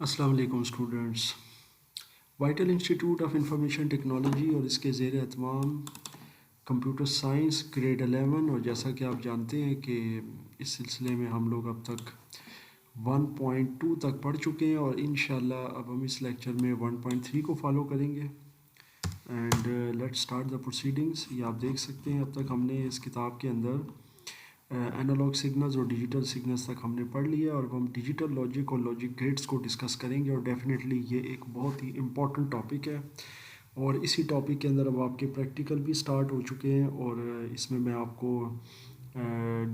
السلام علیکم students. Vital institute of information technology اور اس کے زیر اہتمام کمپیوٹر سائنس گریڈ 11، اور جیسا کہ آپ جانتے ہیں کہ اس سلسلے میں ہم لوگ اب تک 1.2 تک پڑھ چکے ہیں، اور انشاءاللہ اب ہم اس لیکچر میں 1.3 کو فالو کریں گے. And let start the proceedings. یہ آپ دیکھ سکتے ہیں اب تک ہم نے اس کتاب کے اندر اینالاگ سگنلز اور ڈیجیٹل سگنلز تک ہم نے پڑھ لیا، اور اب ہم ڈیجیٹل لاجک اور لاجک گیٹس کو ڈسکس کریں گے. اور ڈیفینیٹلی یہ ایک بہت ہی امپورٹنٹ ٹاپک ہے، اور اسی ٹاپک کے اندر اب آپ کے پریکٹیکل بھی سٹارٹ ہو چکے ہیں. اور اس میں آپ کو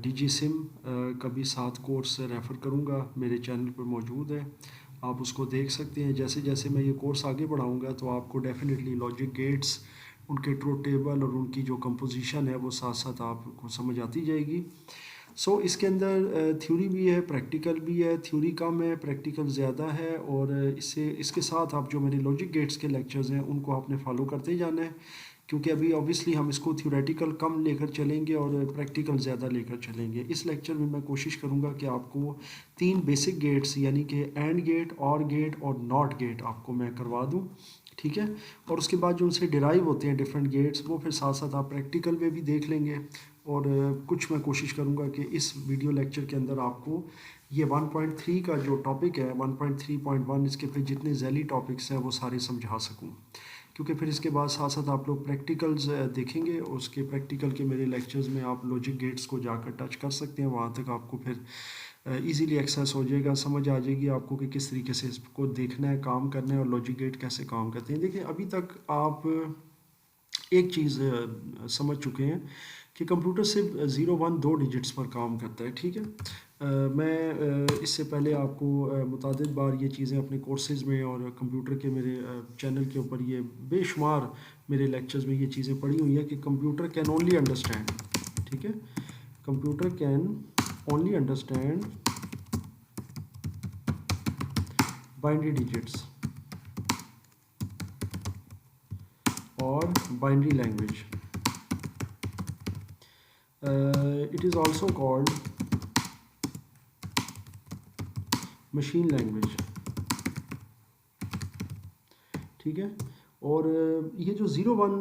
ڈی جی سم کا بھی ساتھ کورس ریفر کروں گا، میرے چینل پر موجود ہے، آپ اس کو دیکھ سکتے ہیں. جیسے جیسے میں یہ کورس آگے بڑھاؤں گا تو آپ کو ڈیفینیٹلی لاجک گیٹس، ان کے ٹروتھ ٹیبل اور ان کی جو کمپوزیشن ہے وہ ساتھ ساتھ آپ کو سمجھ آتی جائے گی. اس کے اندر تھیوری بھی ہے، پریکٹیکل بھی ہے. تھیوری کم ہے، پریکٹیکل زیادہ ہے. اور اس کے ساتھ آپ جو میرے لاجک گیٹس کے لیکچرز ہیں ان کو آپ نے فالو کرتے جانا ہے، کیونکہ ابھی اوبیسلی ہم اس کو تھیوریٹیکل کم لے کر چلیں گے اور پریکٹیکل زیادہ لے کر چلیں گے. اس لیکچر میں کوشش کروں گا کہ آپ کو 3 بیسک گیٹس یعنی کہ اینڈ گیٹ، اور گیٹ اور ناٹ گیٹ آپ کو میں کروا دوں، ٹھیک ہے. اور اس کے بعد جو ان سے ڈرائیو ہوتے ہیں ڈفرینٹ گیٹس، وہ پھر ساتھ ساتھ آپ پریکٹیکل میں بھی دیکھ لیں گے. اور کچھ میں کوشش کروں گا کہ اس ویڈیو لیکچر کے اندر آپ کو یہ 1.3 کا جو ٹاپک ہے، 1.3.1، اس کے پھر جتنے ذیلی ٹاپکس ہیں وہ سارے سمجھا سکوں، کیونکہ پھر اس کے بعد ساتھ ساتھ آپ لوگ پریکٹیکلز دیکھیں گے. اور اس کے پریکٹیکل کے میرے لیکچرز میں آپ لاجک گیٹس کو جا کر ٹچ کر سکتے ہیں. وہاں تک آپ کو پھر ایزیلی ایکسیس ہو جائے گا، سمجھ آ جائے گی آپ کو کہ کس طریقے سے اس کو دیکھنا ہے، کام کرنا ہے، اور لاجک گیٹ کیسے کام کرتے ہیں. دیکھیں، ابھی تک آپ ایک چیز سمجھ چکے ہیں کہ کمپیوٹر صرف 0 1 2 ڈیجٹس پر کام کرتا ہے، ٹھیک ہے. میں اس سے پہلے آپ کو متعدد بار یہ چیزیں اپنے کورسز میں اور کمپیوٹر کے میرے چینل کے اوپر یہ بے شمار میرے لیکچرز میں یہ چیزیں پڑھی ہوئی ہیں کہ کمپیوٹر کین اونلی انڈرسٹینڈ، ٹھیک ہے، computer can only understand binary digits اور binary language. It is also called machine language, ٹھیک ہے. اور یہ جو 0 1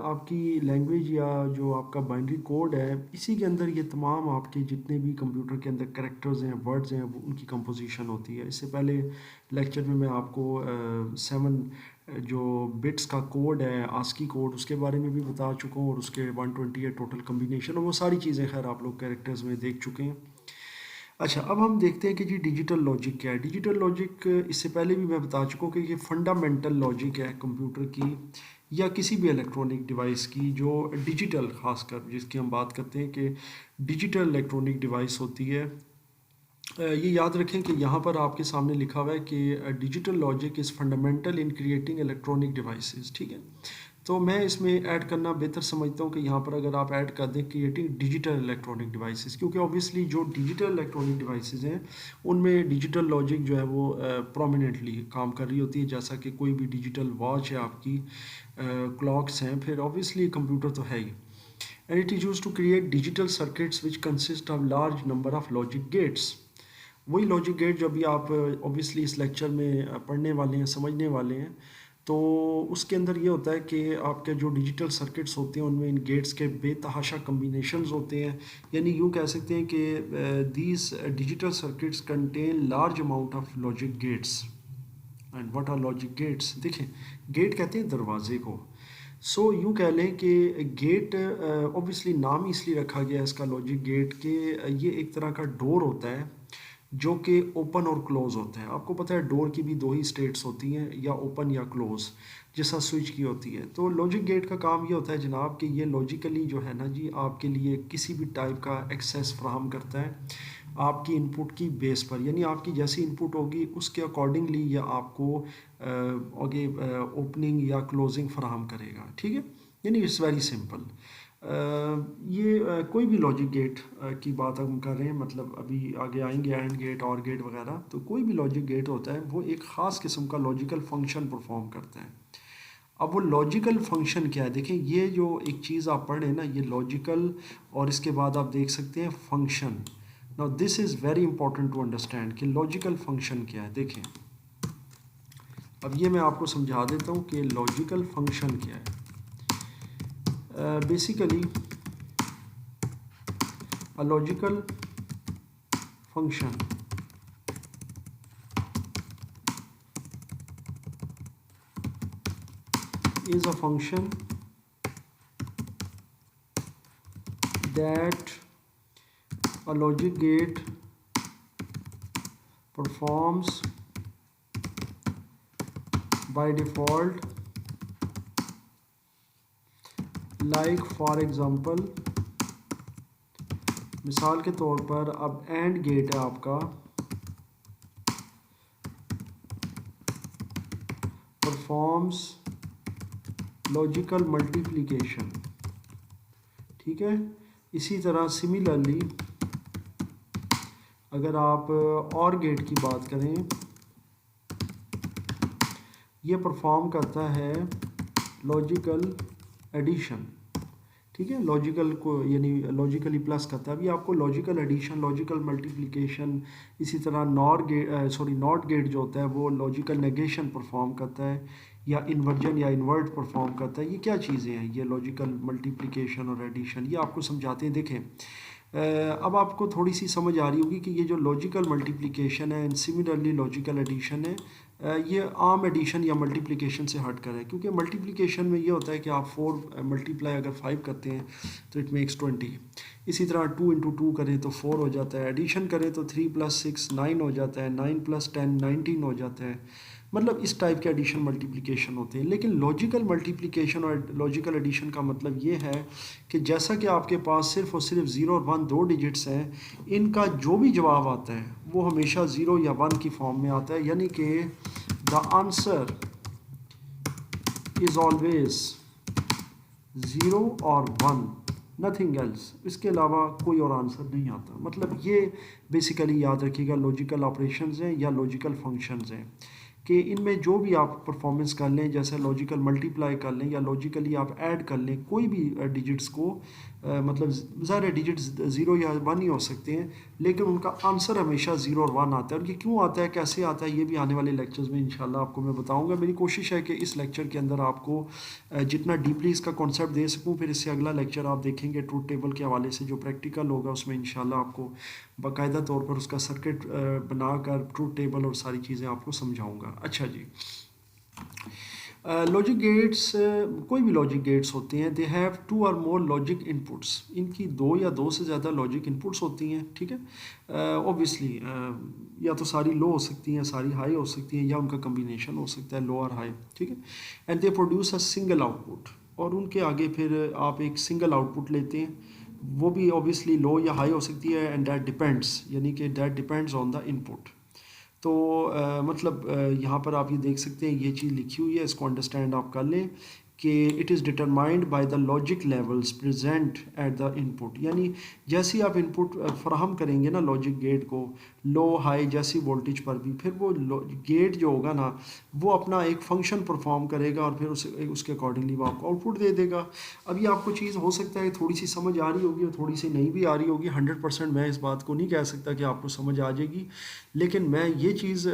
آپ کی لینگویج یا جو آپ کا بائنری کوڈ ہے، اسی کے اندر یہ تمام آپ کے جتنے بھی کمپیوٹر کے اندر کریکٹرز ہیں، ورڈز ہیں، وہ ان کی کمپوزیشن ہوتی ہے. اس سے پہلے لیکچر میں آپ کو 7 جو بٹس کا کوڈ ہے، آسکی کوڈ، اس کے بارے میں بھی بتا چکا ہوں، اور اس کے 128 ٹوٹل کمبینیشن، اور وہ ساری چیزیں خیر آپ لوگ کریکٹرز میں دیکھ چکے ہیں. اچھا، اب ہم دیکھتے ہیں کہ جی ڈیجیٹل لاجک کیا ہے. ڈیجیٹل لاجک اس سے پہلے بھی میں بتا چکا ہوں کہ یہ فنڈامنٹل لاجک ہے کمپیوٹر کی یا کسی بھی الیکٹرانک ڈیوائس کی، جو ڈیجیٹل، خاص کر جس کی ہم بات کرتے ہیں کہ ڈیجیٹل الیکٹرانک ڈیوائس ہوتی ہے. یہ یاد رکھیں کہ یہاں پر آپ کے سامنے لکھا ہوا ہے کہ digital logic is fundamental in creating electronic devices, ٹھیک ہے. تو میں اس میں ایڈ کرنا بہتر سمجھتا ہوں کہ یہاں پر اگر آپ ایڈ کر دیں کریٹنگ ڈیجیٹل الیکٹرانک ڈیوائسز، کیونکہ اوبیسلی جو ڈیجیٹل الیکٹرانک ڈیوائسز ہیں ان میں ڈیجیٹل لاجک جو ہے وہ پرومیننٹلی کام کر رہی ہوتی ہے. جیسا کہ کوئی بھی ڈیجیٹل واچ ہے آپ کی، کلاکس ہیں، پھر اوبیسلی کمپیوٹر تو ہے ہی. And it is use to create digital circuits which consist of large number of logic gates. وہی لاجک گیٹ جو ابھی آپ اوبیسلی اس لیکچر میں پڑھنے والے ہیں، سمجھنے والے ہیں. تو اس کے اندر یہ ہوتا ہے کہ آپ کے جو ڈیجیٹل سرکٹس ہوتے ہیں ان میں ان گیٹس کے بے تحاشا کمبینیشنز ہوتے ہیں. یعنی یوں کہہ سکتے ہیں کہ these digital circuits contain large amount of logic gates. And what are logic gates? دیکھیں، گیٹ کہتے ہیں دروازے کو. یوں کہہ لیں کہ گیٹ اوبیسلی نام ہی اس لیے رکھا گیا ہے اس کا لاجک گیٹ کہ یہ ایک طرح کا ڈور ہوتا ہے جو کہ اوپن اور کلوز ہوتا ہے. آپ کو پتہ ہے ڈور کی بھی 2 ہی اسٹیٹس ہوتی ہیں، یا اوپن یا کلوز، جیسا سوئچ کی ہوتی ہے. تو لاجک گیٹ کا کام یہ ہوتا ہے جناب کہ یہ لاجیکلی جو ہے نا جی آپ کے لیے کسی بھی ٹائپ کا ایکسیس فراہم کرتا ہے آپ کی ان پٹ کی بیس پر. یعنی آپ کی جیسی ان پٹ ہوگی اس کے اکارڈنگلی یہ آپ کو آگے اوپننگ یا کلوزنگ فراہم کرے گا، ٹھیک ہے. یعنی اٹس ویری سمپل. یہ کوئی بھی لاجک گیٹ کی بات ہم کر رہے ہیں، مطلب ابھی آگے آئیں گے اینڈ گیٹ، اور گیٹ وغیرہ. تو کوئی بھی لاجک گیٹ ہوتا ہے وہ ایک خاص قسم کا لاجیکل فنکشن پرفارم کرتا ہے. اب وہ لاجیکل فنکشن کیا ہے؟ دیکھیں، یہ جو ایک چیز آپ پڑھ رہے ہیں نا، یہ لاجیکل، اور اس کے بعد آپ دیکھ سکتے ہیں function. Now this is very important to understand کہ لاجیکل فنکشن کیا ہے. دیکھیں، اب یہ میں آپ کو سمجھا دیتا ہوں کہ لاجیکل فنکشن کیا ہے. Basically a logical function is a function that a logic gate performs by default, like for example مثال کے طور پر اب اینڈ گیٹ ہے آپ کا پرفارمس لاجیکل ملٹیپلیکیشن. ٹھیک ہے. اسی طرح سملرلی اگر آپ اور گیٹ کی بات کریں یہ پرفارم کرتا ہے لاجیکل ایڈیشن. ٹھیک ہے. لاجیکل کو یعنی لاجیکلی پلس کرتا ہے. ابھی آپ کو لاجیکل ایڈیشن لاجیکل ملٹیپلیکیشن اسی طرح ناٹ گیٹ جو ہوتا ہے وہ لاجیکل نیگیشن پرفارم کرتا ہے یا انورجن یا انورٹ پرفارم کرتا ہے. یہ کیا چیزیں ہیں یہ لاجیکل ملٹیپلیکیشن اور ایڈیشن یہ آپ کو سمجھاتے ہیں. دیکھیں اب آپ کو تھوڑی سی سمجھ آ رہی ہوگی کہ یہ جو لاجیکل ملٹیپلیکیشن ہے سملرلی لاجیکل ایڈیشن ہے یہ عام ایڈیشن یا ملٹیپلیکیشن سے ہٹ کر ہے. کیونکہ ملٹیپلیکیشن میں یہ ہوتا ہے کہ آپ 4 ملٹیپلائی اگر 5 کرتے ہیں تو اٹ میکس 20. اسی طرح 2 × 2 کریں تو 4 ہو جاتا ہے. ایڈیشن کریں تو 3 + 6 9 ہو جاتا ہے. 9 + 10 19 ہو جاتا ہے. مطلب اس ٹائپ کے ایڈیشن ملٹیپلیکیشن ہوتے ہیں. لیکن لاجیکل ملٹیپلیکیشن اور لاجیکل ایڈیشن کا مطلب یہ ہے کہ جیسا کہ آپ کے پاس صرف اور صرف 0 اور 1 2 ڈیجٹس ہیں ان کا جو بھی جواب آتا ہے وہ ہمیشہ 0 یا 1 کی فارم میں آتا ہے. یعنی کہ the answer is always 0 or 1 nothing else. اس کے علاوہ کوئی اور آنسر نہیں آتا. مطلب یہ بیسیکلی یاد رکھیے گا لاجیکل آپریشنز ہیں یا لاجیکل فنکشنز ہیں کہ ان میں جو بھی آپ پرفارمنس کر لیں جیسے لاجیکل ملٹیپلائی کر لیں یا لاجیکلی آپ ایڈ کر لیں کوئی بھی ڈیجٹس کو مطلب ظاہر ڈیجٹس 0 یا 1 ہی ہو سکتے ہیں لیکن ان کا آنسر ہمیشہ 0 اور 1 آتا ہے. اور یہ کیوں آتا ہے کیسے آتا ہے یہ بھی آنے والے لیکچرز میں انشاءاللہ آپ کو میں بتاؤں گا. میری کوشش ہے کہ اس لیکچر کے اندر آپ کو جتنا ڈیپلی اس کا کانسیپٹ دے سکوں. پھر اس سے اگلا لیکچر آپ دیکھیں گے ٹروتھ ٹیبل کے حوالے سے جو پریکٹیکل ہوگا اس میں انشاءاللہ آپ کو باقاعدہ طور پر اس کا سرکٹ بنا کر ٹروتھ ٹیبل اور ساری چیزیں آپ کو سمجھاؤں گا. اچھا جی لاجک گیٹس کوئی بھی لاجک گیٹس ہوتے ہیں دے ہیو 2 اور مور لاجک انپٹس. ان کی 2 یا 2 سے زیادہ لاجک انپٹس ہوتی ہیں. ٹھیک ہے. اوبویسلی یا تو ساری لو ہو سکتی ہیں ساری ہائی ہو سکتی ہیں یا ان کا کمبینیشن ہو سکتا ہے لو اور ہائی. ٹھیک ہے. And they produce a single out put اور ان کے آگے پھر آپ ایک سنگل آؤٹ پٹ لیتے ہیں وہ بھی اوبویسلی لو یا ہائی ہو سکتی ہے. اینڈ دیٹ ڈپینڈس یعنی کہ دیٹ ڈپینڈس آن دا ان پٹ. تو مطلب یہاں پر آپ یہ دیکھ سکتے ہیں یہ چیز لکھی ہوئی ہے اس کو انڈرسٹینڈ آپ کر لیں کہ it is determined by the logic levels present at the input. یعنی جیسی آپ ان پٹ فراہم کریں گے نا لاجک گیٹ کو لو ہائی جیسی وولٹیج پر بھی پھر وہ گیٹ جو ہوگا نا وہ اپنا ایک فنکشن پرفارم کرے گا اور پھر اس کے اکارڈنگلی وہ آپ کو آؤٹ پٹ دے دے گا. ابھی آپ کو چیز ہو سکتا ہے تھوڑی سی سمجھ آ رہی ہوگی اور تھوڑی سی نہیں بھی آ رہی ہوگی. 100% میں اس بات کو نہیں کہہ سکتا کہ آپ کو سمجھ آ جائے گی لیکن میں یہ چیز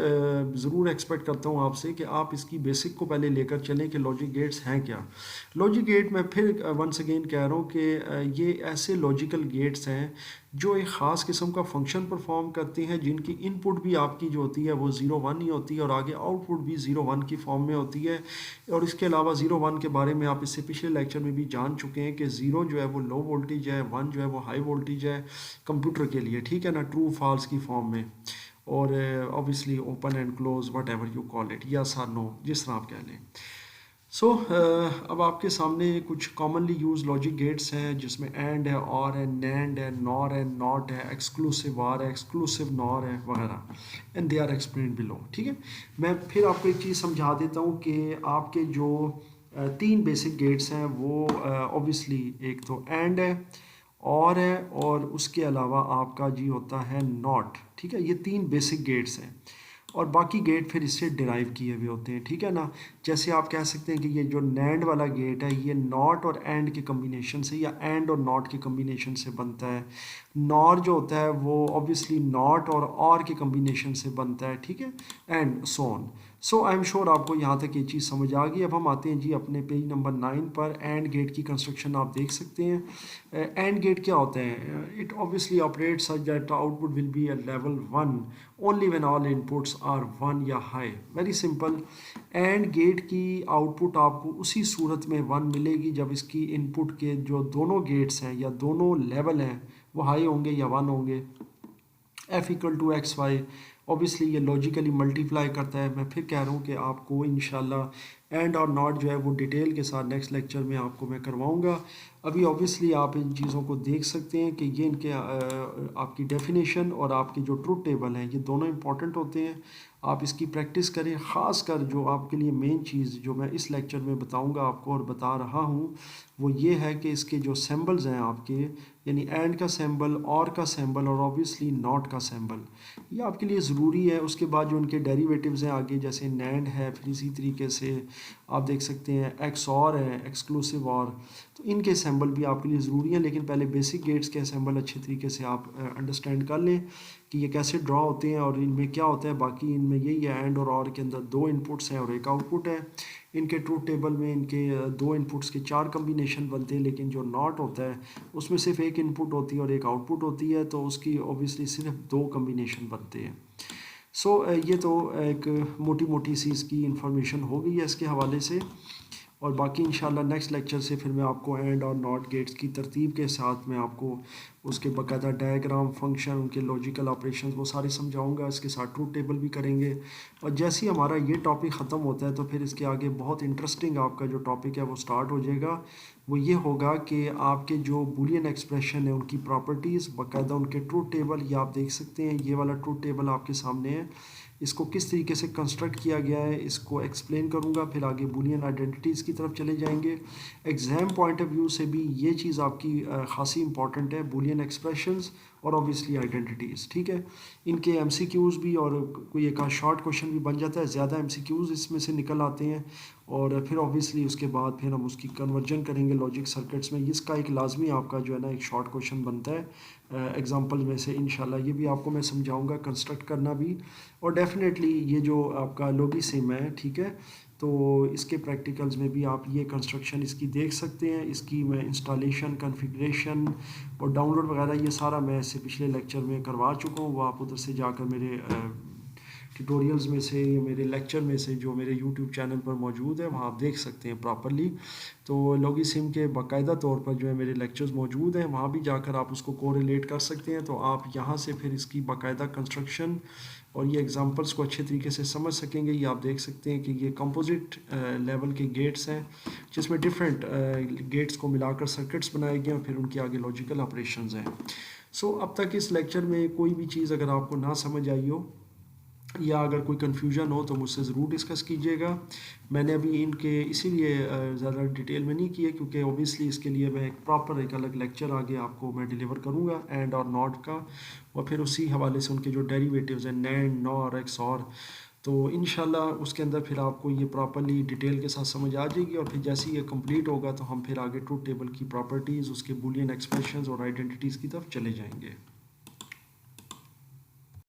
ضرور ایکسپیکٹ کرتا ہوں آپ سے کہ آپ اس کی بیسک کو پہلے لے کر چلیں کہ لاجک گیٹس ہیں کیا. لاجک گیٹ میں پھر ونس اگین کہہ رہا ہوں کہ یہ ایسے لاجیکل گیٹس ہیں جو ایک خاص قسم کا فنکشن پرفارم کرتے ہیں جن کی ان پٹ بھی آپ کی جو ہوتی ہے وہ 0 1 ہی ہوتی ہے اور آگے آؤٹ پٹ بھی 0 1 کی فارم میں ہوتی ہے. اور اس کے علاوہ 0 1 کے بارے میں آپ اس سے پچھلے لیکچر میں بھی جان چکے ہیں کہ 0 جو ہے وہ لو وولٹیج ہے 1 جو ہے وہ ہائی وولٹیج ہے کمپیوٹر کے لیے. ٹھیک ہے نا. ٹرو فالس کی فارم میں اور obviously open and close whatever you call it yes اور نو جس طرح آپ کہہ لیں. سو اب آپ کے سامنے کچھ کامنلی یوز لاجک گیٹس ہیں جس میں اینڈ ہے اور ہے نینڈ ہے نور ہے ناٹ ہے ایکسکلوسیو آر ہے ایکسکلوسیو نور ہے وغیرہ اینڈ دے آر ایکسپلینڈ بلو. ٹھیک ہے. میں پھر آپ کو ایک چیز سمجھا دیتا ہوں کہ آپ کے جو 3 بیسک گیٹس ہیں وہ اوبویسلی ایک تو اینڈ ہے اور ہے اور اس کے علاوہ آپ کا جی ہوتا ہے ناٹ. ٹھیک ہے. یہ 3 بیسک گیٹس ہیں اور باقی گیٹ پھر اس سے ڈرائیو کیے ہوئے ہوتے ہیں. ٹھیک ہے نا. جیسے آپ کہہ سکتے ہیں کہ یہ جو نینڈ والا گیٹ ہے یہ ناٹ اور اینڈ کے کمبینیشن سے یا اینڈ اور ناٹ کے کمبینیشن سے بنتا ہے. نور جو ہوتا ہے وہ اوبویسلی ناٹ اور کے کمبینیشن سے بنتا ہے. ٹھیک ہے. And so on. So I am sure آپ کو یہاں تک یہ چیز سمجھ آ گئی. اب ہم آتے ہیں جی اپنے پیج نمبر 9 پر. اینڈ گیٹ کی کنسٹرکشن آپ دیکھ سکتے ہیں. اینڈ گیٹ کیا ہوتا ہے؟ It obviously operates such that the output will be at level 1 only when all inputs are 1 یا high. Very simple. And gate کی آؤٹ پٹ آپ کو اسی صورت میں 1 ملے گی جب اس کی ان پٹ کے جو دونوں گیٹس ہیں یا دونوں لیول ہیں وہ ہائی ہوں گے یا 1 ہوں گے. F equal to X Y obviously یہ لاجیکلی ملٹیپلائی کرتا ہے. میں پھر کہہ رہا ہوں کہ آپ کو انشاءاللہ اینڈ اور ناٹ جو ہے وہ ڈیٹیل کے ساتھ نیکسٹ لیکچر میں آپ کو میں کرواؤں گا. ابھی اوبیسلی آپ ان چیزوں کو دیکھ سکتے ہیں کہ یہ ان کے آپ کی ڈیفینیشن اور آپ کی جو ٹروتھ ٹیبل ہیں یہ دونوں امپورٹنٹ ہوتے ہیں. آپ اس کی پریکٹس کریں. خاص کر جو آپ کے لیے مین چیز جو میں اس لیکچر میں بتاؤں گا آپ کو اور بتا رہا ہوں وہ یہ ہے کہ اس کے جو سمبلز ہیں آپ کے یعنی اینڈ کا سمبل اور کا سمبل اور اوبیسلی ناٹ کا سمبل یہ آپ کے لیے ضروری ہے. اس کے بعد جو ان کے ڈیریویٹیوز ہیں آگے جیسے نینڈ ہے پھر اسی طریقے سے آپ دیکھ سکتے ہیں ایکس اور ہے ایکسکلوسیو اور تو ان کے سمبل بھی آپ کے لیے ضروری ہیں. لیکن پہلے بیسک گیٹس کے سمبل اچھے طریقے سے آپ انڈرسٹینڈ کر لیں کہ یہ کیسے ڈرا ہوتے ہیں اور ان میں کیا ہوتا ہے. باقی ان میں یہی ہے اینڈ اور کے اندر 2 انپٹس ہیں اور ایک آؤٹ پٹ ہے. ان کے ٹروتھ ٹیبل میں ان کے 2 انپٹس کے 4 کمبینیشن بنتے ہیں لیکن جو ناٹ ہوتا ہے اس میں صرف ایک انپٹ ہوتی ہے اور ایک آؤٹ پٹ ہوتی ہے تو اس کی اوبیسلی صرف 2 کمبینیشن بنتے ہیں. سو یہ تو ایک موٹی موٹی سی اس کی انفارمیشن ہو گئی ہے اس کے حوالے سے. اور باقی انشاءاللہ نیکسٹ لیکچر سے پھر میں آپ کو اینڈ اور ناٹ گیٹس کی ترتیب کے ساتھ میں آپ کو اس کے باقاعدہ ڈائیگرام فنکشن ان کے لاجیکل آپریشنز وہ سارے سمجھاؤں گا. اس کے ساتھ ٹروتھ ٹیبل بھی کریں گے. اور جیسے ہی ہمارا یہ ٹاپک ختم ہوتا ہے تو پھر اس کے آگے بہت انٹرسٹنگ آپ کا جو ٹاپک ہے وہ سٹارٹ ہو جائے گا. وہ یہ ہوگا کہ آپ کے جو بولین ایکسپریشن ہیں ان کی پراپرٹیز باقاعدہ ان کے ٹروتھ ٹیبل یہ آپ دیکھ سکتے ہیں. یہ والا ٹروتھ ٹیبل آپ کے سامنے ہے. اس کو کس طریقے سے کنسٹرکٹ کیا گیا ہے اس کو ایکسپلین کروں گا. پھر آگے بولین آئیڈینٹیٹیز کی طرف چلے جائیں گے. ایگزام پوائنٹ آف ویو سے بھی یہ چیز آپ کی خاصی امپورٹنٹ ہے بولین ایکسپریشنز اور اوبیسلی آئیڈینٹیٹیز. ٹھیک ہے. ان کے ایم سی کیوز بھی اور کوئی ایک شارٹ کوشچن بھی بن جاتا ہے. زیادہ ایم سی کیوز اس میں سے نکل آتے ہیں اور پھر اوبیسلی اس کے بعد پھر ہم اس کی کنورجن کریں گے لاجک سرکٹس میں. اس کا ایک لازمی آپ کا جو ہے نا ایک شارٹ کوشچن بنتا ہے ایگزامپل میں سے. انشاءاللہ یہ بھی آپ کو میں سمجھاؤں گا کنسٹرکٹ کرنا بھی. اور ڈیفینیٹلی یہ جو آپ کا لوگی سم ہے ٹھیک ہے تو اس کے پریکٹیکلز میں بھی آپ یہ کنسٹرکشن اس کی دیکھ سکتے ہیں. اس کی میں انسٹالیشن کنفیگریشن اور ڈاؤن لوڈ وغیرہ یہ سارا میں اس سے پچھلے لیکچر میں کروا چکا ہوں. وہ آپ ادھر سے جا کر میرے ٹیوٹوریلز میں سے یا میرے لیکچر میں سے جو میرے یوٹیوب چینل پر موجود ہے وہاں آپ دیکھ سکتے ہیں پراپرلی. تو لوگی سم کے باقاعدہ طور پر جو ہے میرے لیکچرز موجود ہیں وہاں بھی جا کر آپ اس کو کوریلیٹ کر سکتے ہیں. تو آپ یہاں سے پھر اس کی باقاعدہ کنسٹرکشن اور یہ ایگزامپلس کو اچھے طریقے سے سمجھ سکیں گے. یہ آپ دیکھ سکتے ہیں کہ یہ کمپوزٹ لیول کے گیٹس ہیں جس میں ڈفرینٹ گیٹس کو ملا کر سرکٹس بنائے گئے ہیں اور پھر ان کے آگے لاجیکل آپریشنز ہیں. سو اب تک اس لیکچر میں کوئی بھی چیز اگر آپ کو نہ سمجھ آئی ہو یا اگر کوئی کنفیوژن ہو تو مجھ سے ضرور ڈسکس کیجیے گا. میں نے ابھی ان کے اسی لیے زیادہ ڈیٹیل میں نہیں کیا کیونکہ اوبیسلی اس کے لیے میں ایک پراپر ایک الگ لیکچر آگے آپ کو میں ڈیلیور کروں گا اینڈ اور ناٹ کا اور پھر اسی حوالے سے ان کے جو ڈیریویٹیوز ہیں نینڈ نور ایکس اور تو انشاءاللہ اس کے اندر پھر آپ کو یہ پراپرلی ڈیٹیل کے ساتھ سمجھ آ جائے گی. اور پھر جیسے یہ کمپلیٹ ہوگا تو ہم پھر آگے ٹروتھ ٹیبل کی پراپرٹیز اس کے بولین ایکسپریشنز اور آئیڈینٹیٹیز کی طرف چلے جائیں گے.